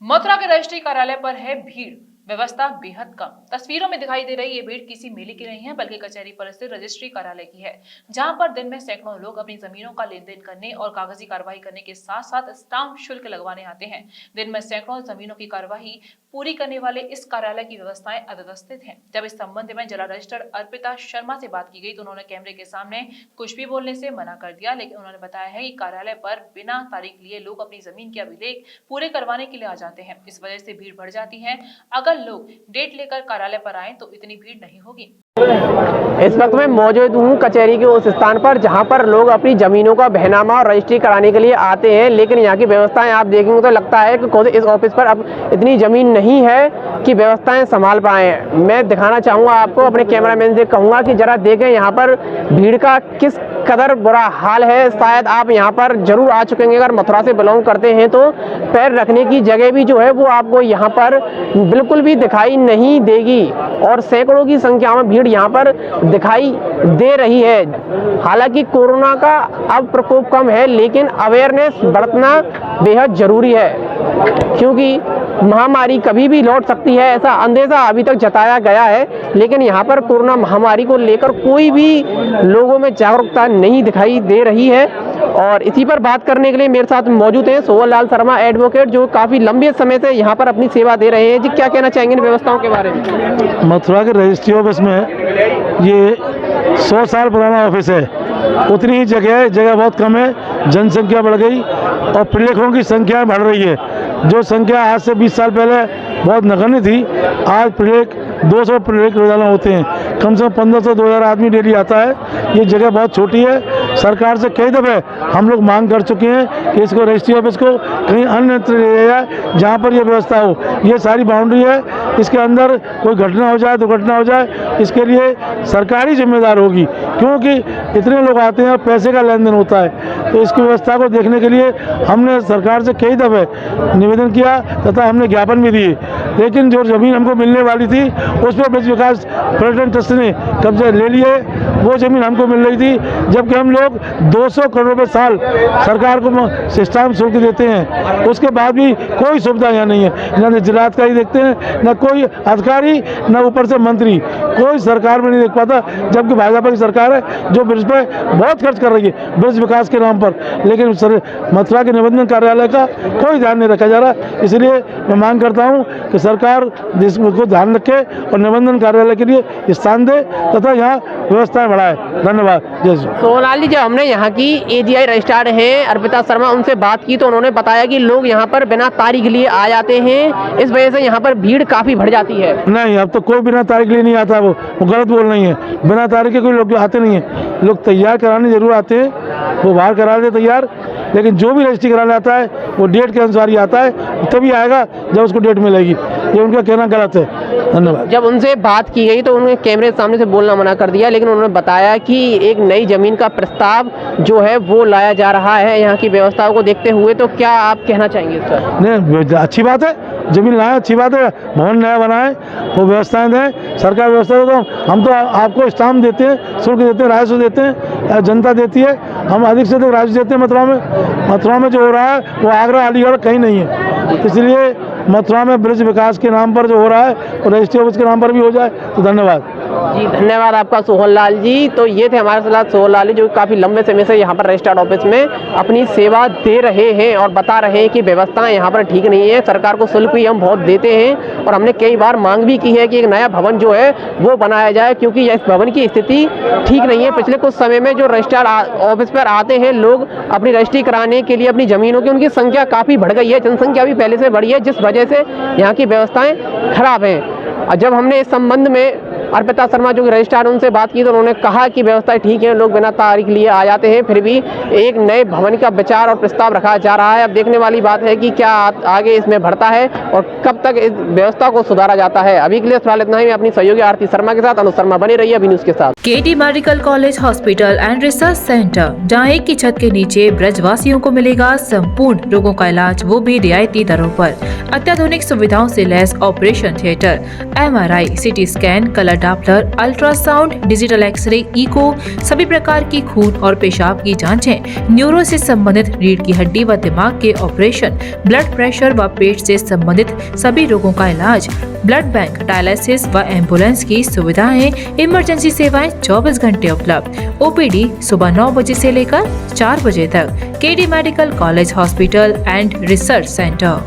मथुरा के रजिस्ट्री कार्यालय पर है भीड़, व्यवस्था बेहद कम। तस्वीरों में दिखाई दे रही ये भीड़ किसी मेले की नहीं है, बल्कि कचहरी पर स्थित रजिस्ट्री कार्यालय की है, जहां पर दिन में सैकड़ों लोग अपनी जमीनों का लेन देन करने और कागजी कार्रवाई करने के साथ साथ स्टाम्प शुल्क लगवाने आते हैं। दिन में सैकड़ों जमीनों की कार्यवाही पूरी करने वाले इस कार्यालय की व्यवस्थाएं अव्यवस्थित हैं। जब इस संबंध में जिला रजिस्ट्रार अर्पिता शर्मा से बात की गई तो उन्होंने कैमरे के सामने कुछ भी बोलने से मना कर दिया, लेकिन उन्होंने बताया है कि कार्यालय पर बिना तारीख लिए लोग अपनी जमीन के अभिलेख पूरे करवाने के लिए आ जाते हैं। इस वजह से भीड़ बढ़ जाती है। अगर लोग डेट लेकर कार्यालय पर आए तो इतनी भीड़ नहीं होगी। इस वक्त मैं मौजूद हूँ कचहरी के उस स्थान पर जहाँ पर लोग अपनी जमीनों का बहनामा और रजिस्ट्री कराने के लिए आते हैं, लेकिन यहाँ की व्यवस्थाएं आप देखेंगे तो लगता है कि इस ऑफिस पर अब इतनी जमीन नहीं है कि व्यवस्थाएं संभाल पाए। मैं दिखाना चाहूँगा आपको, अपने कैमरामैन से कहूँगा कि जरा देखें यहाँ पर भीड़ का किस कदर बुरा हाल है। शायद आप यहाँ पर जरूर आ चुके हैं, अगर मथुरा से बिलोंग करते हैं तो पैर रखने की जगह भी जो है वो आपको यहाँ पर बिल्कुल भी दिखाई नहीं देगी और सैकड़ों की संख्या में भीड़ यहाँ पर दिखाई दे रही है। हालांकि कोरोना का अब प्रकोप कम है, लेकिन अवेयरनेस बढ़ना बेहद जरूरी है, क्योंकि महामारी कभी भी लौट सकती है, ऐसा अंदेशा अभी तक जताया गया है। लेकिन यहाँ पर कोरोना महामारी को लेकर कोई भी लोगों में जागरूकता नहीं दिखाई दे रही है। और इसी पर बात करने के लिए मेरे साथ मौजूद हैं सोहन लाल शर्मा एडवोकेट, जो काफ़ी लंबे समय से यहाँ पर अपनी सेवा दे रहे हैं। जी, क्या कहना चाहेंगे इन व्यवस्थाओं के बारे में? मथुरा के रजिस्ट्री ऑफिस में ये 100 साल पुराना ऑफिस है, उतनी ही जगह बहुत कम है, जनसंख्या बढ़ गई और प्रलेखों की संख्या बढ़ रही है। जो संख्या आज से 20 साल पहले बहुत नगण्य थी, आज प्रलेख 200 प्रलेख रोजाना होते हैं। कम से कम 1500-2000 आदमी डेली आता है। ये जगह बहुत छोटी है। सरकार से कई दफ़े हम लोग मांग कर चुके हैं कि इसको रजिस्ट्री ऑफिस को कहीं अन्यत्र ले जाए जहाँ पर यह व्यवस्था हो। ये सारी बाउंड्री है, इसके अंदर कोई घटना हो जाए, दुर्घटना हो जाए, इसके लिए सरकार ही जिम्मेदार होगी, क्योंकि इतने लोग आते हैं और पैसे का लेन देन होता है। तो इसकी व्यवस्था को देखने के लिए हमने सरकार से कई दफ़े निवेदन किया तथा हमने ज्ञापन भी दिए, लेकिन जो ज़मीन हमको मिलने वाली थी उस पर ब्रज विकास पर्यटन ट्रस्ट ने कब्जे ले लिए। वो ज़मीन हमको मिल रही थी, जबकि हम लोग 200 करोड़ रुपये साल सरकार को स्टाम्प शुल्क देते हैं, उसके बाद भी कोई सुविधा यहाँ नहीं है। न जिलाधिकारी देखते हैं, न कोई अधिकारी, न ऊपर से मंत्री, कोई सरकार में नहीं देख पाता। जबकि भाजपा की सरकार है जो ब्रिज पर बहुत खर्च कर रही है ब्रिज विकास के नाम पर, लेकिन मथुरा के निबंधन कार्यालय का कोई ध्यान नहीं रखा जा रहा। इसलिए मैं मांग करता हूँ कि सरकार को ध्यान रखे और निबंधन कार्यालय के लिए स्थान दे तथा यहाँ व्यवस्थाएं बढ़ाए। धन्यवाद। जय श्री। सोहन जी, जब हमने यहाँ की एजीआई रजिस्ट्रार हैं अर्पिता शर्मा, उनसे बात की तो उन्होंने बताया कि लोग यहाँ पर बिना तारीख लिए आ जाते हैं, इस वजह से यहाँ पर भीड़ काफी बढ़ जाती है। नहीं, अब तो कोई बिना तारीख लिए नहीं आता। वो गलत बोल रही है। बिना तारीख के कोई लोग आते नहीं है। लोग तैयार कराने जरूर आते हैं, वो बाहर करा दे तैयार, लेकिन जो भी रजिस्ट्री कराने आता है वो डेट के अनुसार ही आता है, तभी आएगा जब उसको डेट मिलेगी। ये उनका कहना गलत है। धन्यवाद। जब उनसे बात की गई तो उन्होंने कैमरे के सामने से बोलना मना कर दिया, लेकिन उन्होंने बताया कि एक नई जमीन का प्रस्ताव जो है वो लाया जा रहा है यहाँ की व्यवस्थाओं को देखते हुए। तो क्या आप कहना चाहेंगे इस पर? नहीं, अच्छी बात है, जमीन लाए, अच्छी बात है, भवन नया बनाए, वो व्यवस्थाएं दें। सरकार व्यवस्था तो हम तो आपको स्टाम्प देते हैं, शुल्क देते हैं, राजस्व देते हैं, जनता देती है। हम अधिक से अधिक राजस्व देते हैं। मथुरा में जो हो रहा है वो आगरा अलीगढ़ कहीं नहीं है, इसलिए मथुरा में ब्रिज विकास के नाम पर जो हो रहा है और रजिस्ट्री ऑफिस के नाम पर भी हो जाए तो धन्यवाद। जी, धन्यवाद आपका सोहन लाल जी। तो ये थे हमारे साथ सोहन लाल जी, जो काफ़ी लंबे समय से यहाँ पर रजिस्ट्रार ऑफिस में अपनी सेवा दे रहे हैं और बता रहे हैं कि व्यवस्थाएं यहाँ पर ठीक नहीं है। सरकार को शुल्क भी हम बहुत देते हैं और हमने कई बार मांग भी की है कि एक नया भवन जो है वो बनाया जाए, क्योंकि इस भवन की स्थिति ठीक नहीं है। पिछले कुछ समय में जो रजिस्ट्रार ऑफिस पर आते हैं लोग अपनी रजिस्ट्री कराने के लिए अपनी ज़मीनों की, उनकी संख्या काफ़ी बढ़ गई है, जनसंख्या भी पहले से बढ़ी है, जिस वजह से यहाँ की व्यवस्थाएँ खराब हैं। और जब हमने इस संबंध में अर्पिता शर्मा जो कि रजिस्ट्रार, उनसे बात की तो उन्होंने कहा कि व्यवस्था ठीक है, लोग बिना तारीख लिए आ जाते हैं, फिर भी एक नए भवन का विचार और प्रस्ताव रखा जा रहा है। अब देखने वाली बात है कि क्या आगे इसमें बढ़ता है और कब तक इस व्यवस्था को सुधारा जाता है। अभी के लिए फिलहाल इतना ही। मैं अपनी सहयोगी आरती शर्मा के साथ, अनु शर्मा बने रही अभी न्यूज के साथ। KT medical college hospital and research centre, जहाँ एक की छत के नीचे ब्रजवासियों को मिलेगा संपूर्ण रोगों का इलाज, वो भी रियायती दरों पर। अत्याधुनिक सुविधाओं से लैस operation theatre, MRI, CT scan, colour Doppler, ultrasound, digital X-ray, echo, सभी प्रकार की खून और पेशाब की जांचें, न्यूरो से संबंधित रीढ़ की हड्डी व दिमाग के ऑपरेशन, ब्लड प्रेशर व पेट से संबंधित सभी रोगों का इलाज, ब्लड बैंक, डायलिसिस व एम्बुलेंस की सुविधाएं, इमरजेंसी सेवाएं 24 घंटे उपलब्ध। ओपीडी सुबह 9 बजे से लेकर 4 बजे तक। KD medical college hospital and research centre.